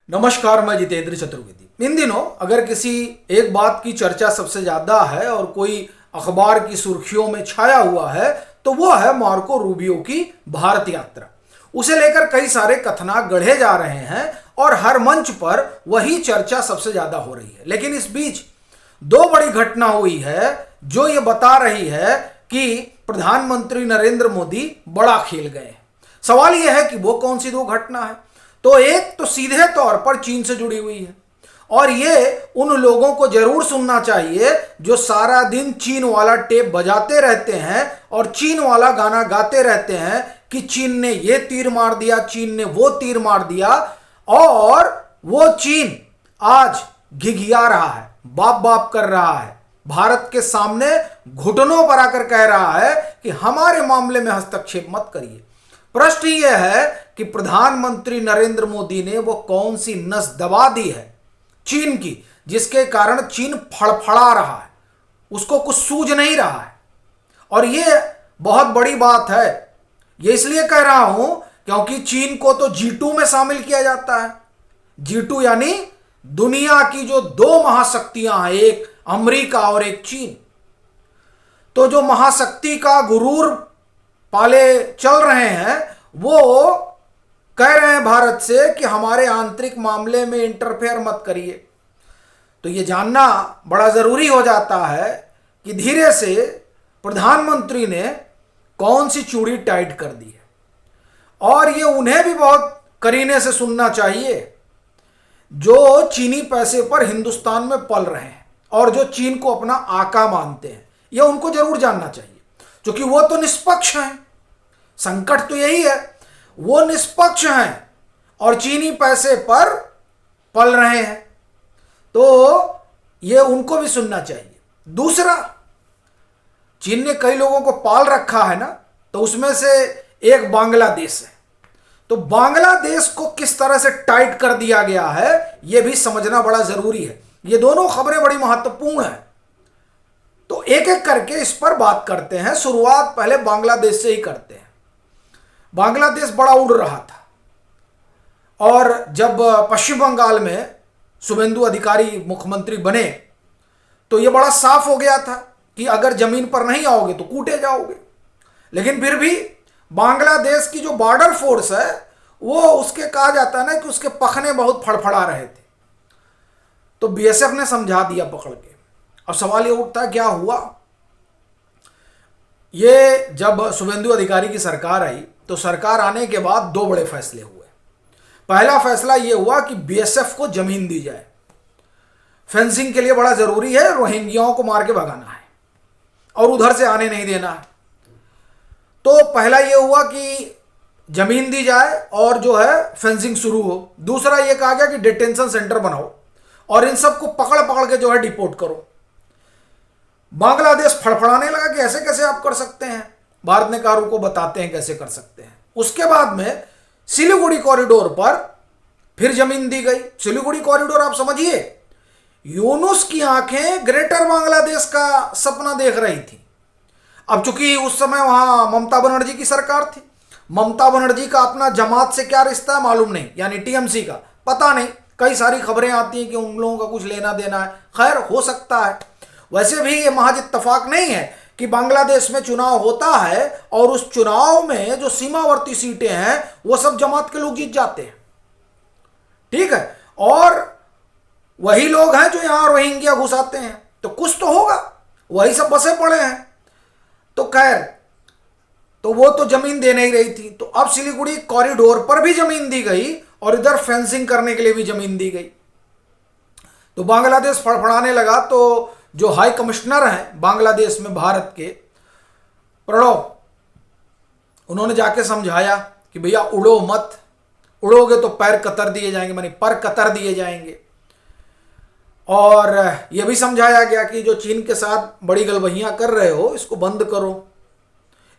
नमस्कार, मैं जितेंद्र चतुर्वेदी। इन दिनों अगर किसी एक बात की चर्चा सबसे ज्यादा है और कोई अखबार की सुर्खियों में छाया हुआ है तो वो है मार्को रूबियो की भारत यात्रा। उसे लेकर कई सारे कथनाक गढ़े जा रहे हैं और हर मंच पर वही चर्चा सबसे ज्यादा हो रही है। लेकिन इस बीच दो बड़ी घटना हुई है जो ये बता रही है कि प्रधानमंत्री नरेंद्र मोदी बड़ा खेल गए। सवाल यह है कि वो कौन सी दो घटना है। तो एक तो सीधे तौर पर चीन से जुड़ी हुई है और ये उन लोगों को जरूर सुनना चाहिए जो सारा दिन चीन वाला टेप बजाते रहते हैं और चीन वाला गाना गाते रहते हैं कि चीन ने ये तीर मार दिया, चीन ने वो तीर मार दिया। और वो चीन आज घिघिया रहा है, बाप बाप कर रहा है, भारत के सामने घुटनों पर आकर कह रहा है कि हमारे मामले में हस्तक्षेप मत करिए। प्रश्न यह है कि प्रधानमंत्री नरेंद्र मोदी ने वो कौन सी नस दबा दी है चीन की जिसके कारण चीन फड़फड़ा रहा है, उसको कुछ सूझ नहीं रहा है। और ये बहुत बड़ी बात है। ये इसलिए कह रहा हूं क्योंकि चीन को तो G2 में शामिल किया जाता है। G2 यानी दुनिया की जो दो महाशक्तियां हैं, एक अमेरिका और एक चीन। तो जो महाशक्ति का गुरूर पाले चल रहे हैं वो कह रहे हैं भारत से कि हमारे आंतरिक मामले में इंटरफेयर मत करिए। तो ये जानना बड़ा जरूरी हो जाता है कि धीरे से प्रधानमंत्री ने कौन सी चूड़ी टाइट कर दी है। और ये उन्हें भी बहुत करीने से सुनना चाहिए जो चीनी पैसे पर हिंदुस्तान में पल रहे हैं और जो चीन को अपना आका मानते हैं। ये उनको जरूर जानना चाहिए क्योंकि वो तो निष्पक्ष हैं। संकट तो यही है, वो निष्पक्ष हैं और चीनी पैसे पर पल रहे हैं। तो ये उनको भी सुनना चाहिए। दूसरा, चीन ने कई लोगों को पाल रखा है ना, तो उसमें से एक बांग्लादेश है। तो बांग्लादेश को किस तरह से टाइट कर दिया गया है यह भी समझना बड़ा जरूरी है। ये दोनों खबरें बड़ी महत्वपूर्ण हैं। तो एक एक करके इस पर बात करते हैं। शुरुआत पहले बांग्लादेश से ही करते हैं। बांग्लादेश बड़ा उड़ रहा था और जब पश्चिम बंगाल में शुभेंदु अधिकारी मुख्यमंत्री बने तो यह बड़ा साफ हो गया था कि अगर जमीन पर नहीं आओगे तो कूटे जाओगे। लेकिन फिर भी बांग्लादेश की जो बॉर्डर फोर्स है वो उसके कहा जाता है ना कि उसके पखने बहुत फड़फड़ा रहे थे। तो BSF ने समझा दिया पकड़ के। अब सवाल ये उठता है क्या हुआ। ये जब शुभेंदु अधिकारी की सरकार आई तो सरकार आने के बाद दो बड़े फैसले हुए। पहला फैसला ये हुआ कि BSF को जमीन दी जाए। फेंसिंग के लिए बड़ा जरूरी है, रोहिंग्याओं को मार के भगाना है और उधर से आने नहीं देना है। तो पहला ये हुआ कि जमीन दी जाए और जो है फेंसिंग शुरू हो। दूसरा ये कहा गया कि डिटेंशन सेंटर बनाओ और इन सबको पकड़ पकड़ के जो है डिपोर्ट करो। बांग्लादेश फड़फड़ाने लगा कि ऐसे कैसे आप कर सकते हैं। भारत ने कहा रुको बताते हैं कैसे कर सकते हैं। उसके बाद में सिलीगुड़ी कॉरिडोर पर फिर जमीन दी गई। सिलीगुड़ी कॉरिडोर आप समझिए, यूनुस की आंखें ग्रेटर बांग्लादेश का सपना देख रही थी। अब चूंकि उस समय वहां ममता बनर्जी की सरकार थी, ममता बनर्जी का अपना जमात से क्या रिश्ता है मालूम नहीं, यानी TMC का पता नहीं। कई सारी खबरें आती हैं कि उन लोगों का कुछ लेना देना है। खैर हो सकता है। वैसे भी ये महज इत्तेफाक नहीं है कि बांग्लादेश में चुनाव होता है और उस चुनाव में जो सीमावर्ती सीटें हैं वो सब जमात के लोग जीत जाते हैं। ठीक है, और वही लोग हैं जो यहां रोहिंग्या घुसाते हैं। तो कुछ तो होगा, वही सब बसे पड़े हैं। तो खैर, तो वो तो जमीन दे नहीं रही थी। तो अब सिलीगुड़ी कॉरिडोर पर भी जमीन दी गई और इधर फेंसिंग करने के लिए भी जमीन दी गई। तो बांग्लादेश फड़फड़ाने लगा। तो जो हाई कमिश्नर हैं बांग्लादेश में भारत के, प्रणव, उन्होंने जाके समझाया कि भैया उड़ो मत, उड़ोगे तो पैर कतर दिए जाएंगे, मानी पर कतर दिए जाएंगे। और यह भी समझाया गया कि जो चीन के साथ बड़ी गलबहियां कर रहे हो इसको बंद करो।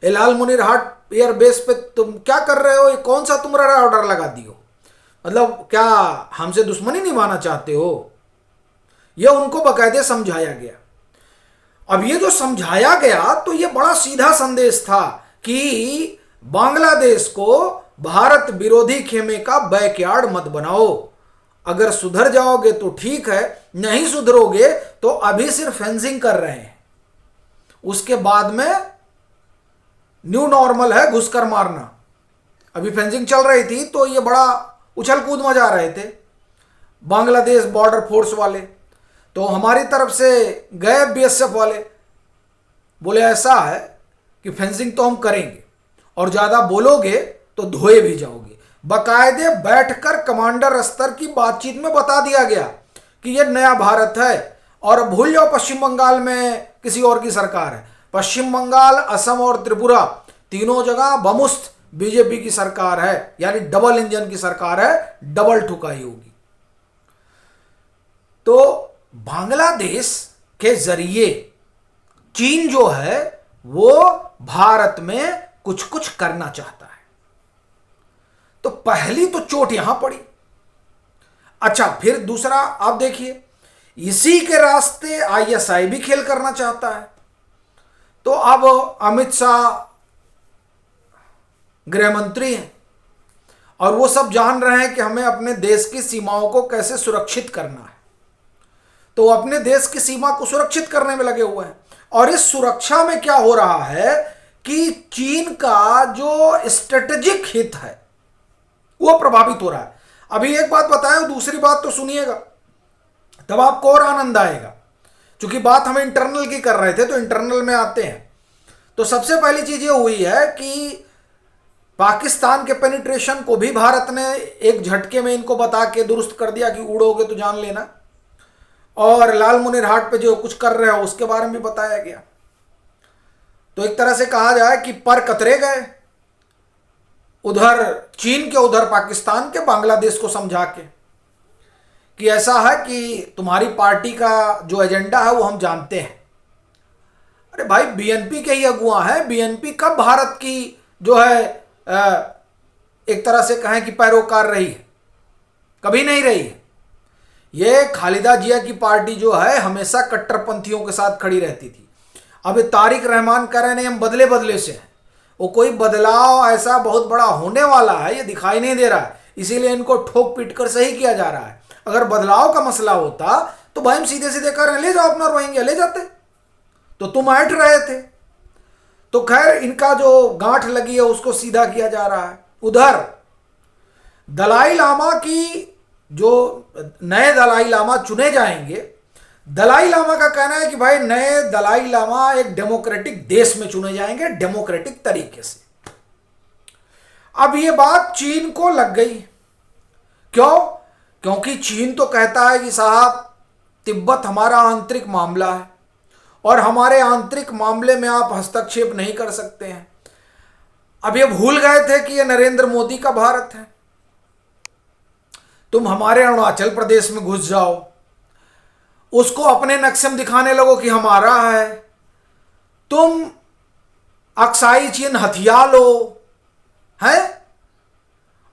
लाल मुनीरहाट एयरबेस पे तुम क्या कर रहे हो, ये कौन सा तुम ऑर्डर लगा दियो, मतलब क्या हमसे दुश्मनी निभाना चाहते हो। यह उनको बकायदे समझाया गया। अब ये जो समझाया गया तो ये बड़ा सीधा संदेश था कि बांग्लादेश को भारत विरोधी खेमे का बैकयार्ड मत बनाओ। अगर सुधर जाओगे तो ठीक है, नहीं सुधरोगे तो अभी सिर्फ फेंसिंग कर रहे हैं, उसके बाद में न्यू नॉर्मल है घुसकर मारना। अभी फेंसिंग चल रही थी तो ये बड़ा उछल कूद मचा रहे थे बांग्लादेश बॉर्डर फोर्स वाले, तो हमारी तरफ से गए बीएसएफ वाले, बोले ऐसा है कि फेंसिंग तो हम करेंगे और ज़्यादा बोलोगे तो धोए भी जाओगे। बाकायदे बैठकर कमांडर स्तर की बातचीत में बता दिया गया कि ये नया भारत है और भूल जाओ पश्चिम बंगाल में किसी और की सरकार है। पश्चिम बंगाल, असम और त्रिपुरा तीनों जगह बमुश्त बीजेपी की सरकार है, यानी डबल इंजन की सरकार है, डबल ठुकाई होगी। तो बांग्लादेश के जरिए चीन जो है वो भारत में कुछ कुछ करना चाहता है। तो पहली तो चोट यहां पड़ी। अच्छा, फिर दूसरा आप देखिए, इसी के रास्ते आईएसआई भी खेल करना चाहता है। तो अब अमित शाह गृह मंत्री हैं और वो सब जान रहे हैं कि हमें अपने देश की सीमाओं को कैसे सुरक्षित करना है, तो अपने देश की सीमा को सुरक्षित करने में लगे हुए हैं। और इस सुरक्षा में क्या हो रहा है कि चीन का जो स्ट्रेटेजिक हित है वो प्रभावित हो रहा है। अभी एक बात बताएं, दूसरी बात तो सुनिएगा, तब आपको और आनंद आएगा। क्योंकि बात हम इंटरनल की कर रहे थे तो इंटरनल में आते हैं। तो सबसे पहली चीज ये हुई है कि पाकिस्तान के पेनिट्रेशन को भी भारत ने एक झटके में इनको बता के दुरुस्त कर दिया कि उड़ोगे तो जान लेना, और लाल मुनीर हाट पे जो कुछ कर रहे हो उसके बारे में भी बताया गया। तो एक तरह से कहा जाए कि पर कतरे गए उधर चीन के, उधर पाकिस्तान के, बांग्लादेश को समझा के कि ऐसा है कि तुम्हारी पार्टी का जो एजेंडा है वो हम जानते हैं। अरे भाई, बीएनपी के ही अगुआ हैं। बीएनपी कब भारत की जो है एक तरह से कहें कि पैरोकार रही है? कभी नहीं रही है। ये खालिदा जिया की पार्टी जो है हमेशा कट्टरपंथियों के साथ खड़ी रहती थी। अब तारिक रहमान कह रहे हैं हम बदले बदले से हैं, वो कोई बदलाव ऐसा बहुत बड़ा होने वाला है ये दिखाई नहीं दे रहा है, इसीलिए इनको ठोक पीट कर सही किया जा रहा है। अगर बदलाव का मसला होता तो भाई हम सीधे सीधे कह रहे हैं ले जाओ अपना रोहिंग्या, ले जाते, तो तुम ऐठ रहे थे। तो खैर इनका जो गांठ लगी है उसको सीधा किया जा रहा है। उधर दलाई लामा की जो नए दलाई लामा चुने जाएंगे, दलाई लामा का कहना है कि भाई नए दलाई लामा एक डेमोक्रेटिक देश में चुने जाएंगे, डेमोक्रेटिक तरीके से। अब ये बात चीन को लग गई। क्यों? क्योंकि चीन तो कहता है कि साहब तिब्बत हमारा आंतरिक मामला है और हमारे आंतरिक मामले में आप हस्तक्षेप नहीं कर सकते हैं। अब ये भूल गए थे कि ये नरेंद्र मोदी का भारत है। तुम हमारे अरुणाचल प्रदेश में घुस जाओ, उसको अपने नक्शे में दिखाने लगो कि हमारा है, तुम अक्साई चीन हथिया लो है,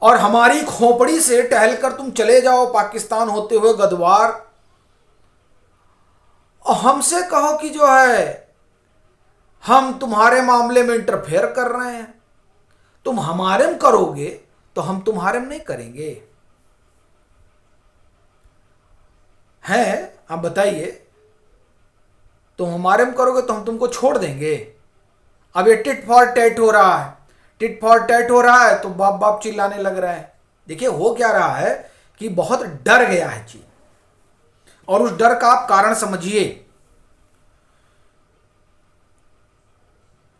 और हमारी खोपड़ी से टहलकर तुम चले जाओ पाकिस्तान होते हुए गद्वार, और हमसे कहो कि जो है हम तुम्हारे मामले में इंटरफेयर कर रहे हैं। तुम हमारे में करोगे तो हम तुम्हारे में नहीं करेंगे। हैं आप बताइए, तुम हमारे में करोगे तो हम तुमको छोड़ देंगे। अब ये टिट फॉर टैट हो रहा है, टिट फॉर टैट हो रहा है तो बाप बाप चिल्लाने लग रहा है। देखिए हो क्या रहा है कि बहुत डर गया है चीन, और उस डर का आप कारण समझिए।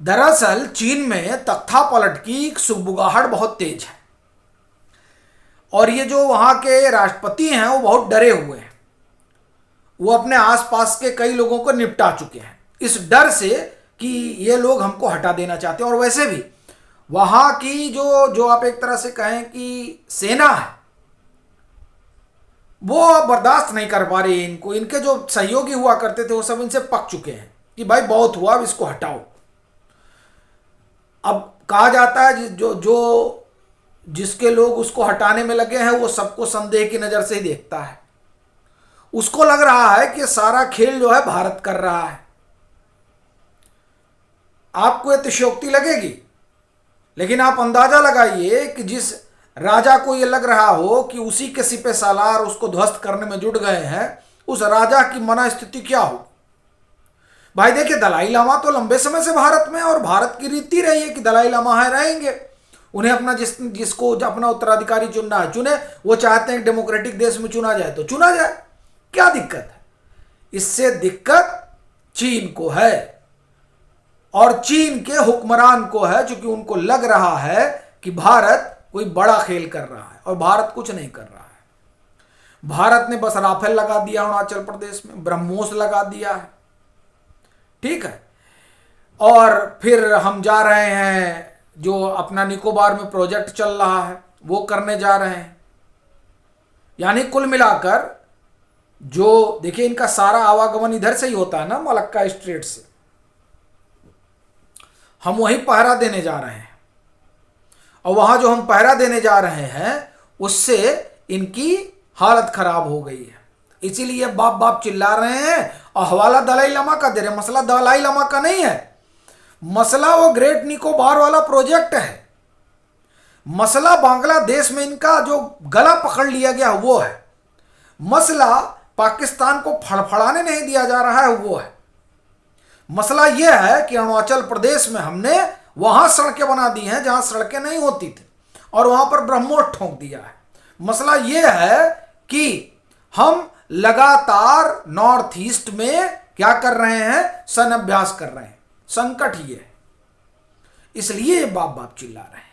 दरअसल चीन में तख्ता पलट की सुगबुगाहट बहुत तेज है, और ये जो वहां के राष्ट्रपति हैं वो बहुत डरे हुए हैं। वो अपने आसपास के कई लोगों को निपटा चुके हैं इस डर से कि ये लोग हमको हटा देना चाहते हैं। और वैसे भी वहां की जो आप एक तरह से कहें कि सेना है वो बर्दाश्त नहीं कर पा रही इनको। इनके जो सहयोगी हुआ करते थे वो सब इनसे पक चुके हैं कि भाई बहुत हुआ, अब इसको हटाओ। अब कहा जाता है जिसके लोग उसको हटाने में लगे हैं वो सबको संदेह की नजर से ही देखता है। उसको लग रहा है कि सारा खेल जो है भारत कर रहा है। आपको ये अतिशयोक्ति लगेगी, लेकिन आप अंदाजा लगाइए कि जिस राजा को ये लग रहा हो कि उसी के सिपह सालार उसको ध्वस्त करने में जुट गए हैं, उस राजा की मना स्थिति क्या हो। भाई देखिए, दलाई लामा तो लंबे समय से भारत में, और भारत की रीति रही है कि दलाई लामा है रहेंगे, उन्हें अपना जिसको अपना उत्तराधिकारी चुनना है चुने। वो चाहते हैं डेमोक्रेटिक देश में चुना जाए तो चुना जाए, क्या दिक्कत है। इससे दिक्कत चीन को है, और चीन के हुक्मरान को है, क्योंकि उनको लग रहा है कि भारत कोई बड़ा खेल कर रहा है, और भारत कुछ नहीं कर रहा है। भारत ने बस राफेल लगा दिया अरुणाचल प्रदेश में, ब्रह्मोस लगा दिया है, ठीक है। और फिर हम जा रहे हैं, जो अपना निकोबार में प्रोजेक्ट चल रहा है वो करने जा रहे हैं। यानी कुल मिलाकर जो देखिए, इनका सारा आवागमन इधर से ही होता है ना, मलक्का स्ट्रेट से, हम वहीं पहरा देने जा रहे हैं, और वहां जो हम पहरा देने जा रहे हैं उससे इनकी हालत खराब हो गई है। इसीलिए बाप बाप चिल्ला रहे हैं, और हवाला दलाई लामा का दे रहे। मसला दलाई लामा का नहीं है, मसला वो ग्रेट निकोबार वाला प्रोजेक्ट है। मसला बांग्लादेश में इनका जो गला पकड़ लिया गया वो है। मसला पाकिस्तान को फड़फड़ाने नहीं दिया जा रहा है वो है। मसला यह है कि अरुणाचल प्रदेश में हमने वहां सड़कें बना दी हैं जहां सड़कें नहीं होती थी, और वहां पर ब्रह्मोस ठोंक दिया है। मसला यह है कि हम लगातार नॉर्थ ईस्ट में क्या कर रहे हैं, सैन्य अभ्यास कर रहे हैं। संकट ये है, इसलिए बाप बाप चिल्ला रहे हैं।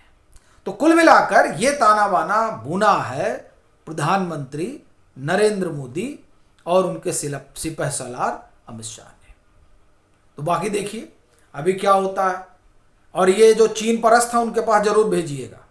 तो कुल मिलाकर ये ताना बाना बुना है प्रधानमंत्री नरेंद्र मोदी और उनके सिपह सालार अमित शाह ने। तो बाकी देखिए अभी क्या होता है, और ये जो चीन परस्त है उनके पास जरूर भेजिएगा।